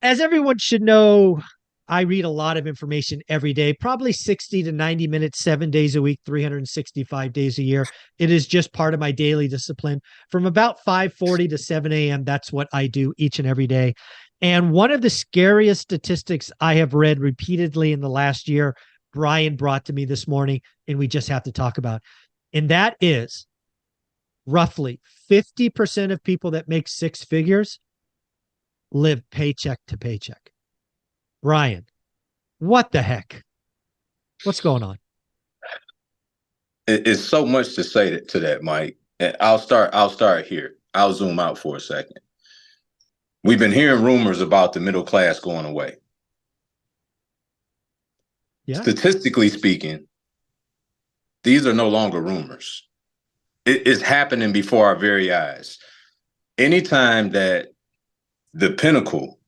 as everyone should know, I read a lot of information every day, probably 60 to 90 minutes, 7 days a week, 365 days a year. It is just part of my daily discipline. From about 5:40 to 7 a.m., that's what I do each and every day. And one of the scariest statistics I have read repeatedly in the last year, Brian brought to me this morning, and we just have to talk about. And that is roughly 50% of people that make six figures live paycheck to paycheck. Brian, what the heck? What's going on? It's so much to say to that, Mike. And I'll start here. I'll zoom out for a second. We've been hearing rumors about the middle class going away. Yeah. Statistically speaking, these are no longer rumors. It is happening before our very eyes. Anytime that the pinnacle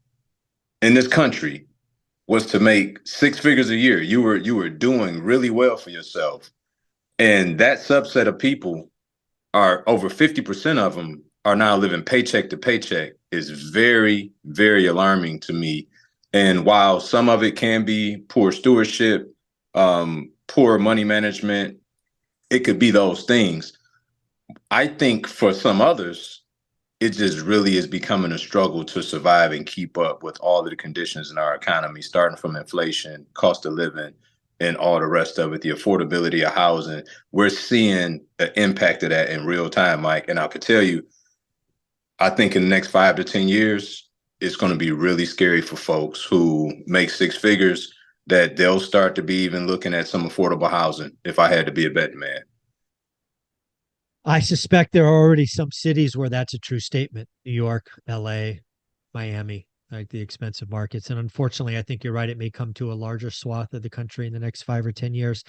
in this country was to make six figures a year, you were doing really well for yourself. And that subset of people are over 50% of them are now living paycheck to paycheck is very, very alarming to me. And while some of it can be poor stewardship, poor money management, it could be those things. I think for some others, it just really is becoming a struggle to survive and keep up with all of the conditions in our economy, starting from inflation, cost of living, and all the rest of it, the affordability of housing. We're seeing the impact of that in real time, Mike. And I could tell you, I think in the next 5 to 10 years, it's going to be really scary for folks who make six figures that they'll start to be even looking at some affordable housing, if I had to be a betting man. I suspect there are already some cities where that's a true statement. New York, LA, Miami, like the expensive markets. And unfortunately, I think you're right. It may come to a larger swath of the country in the next 5 or 10 years.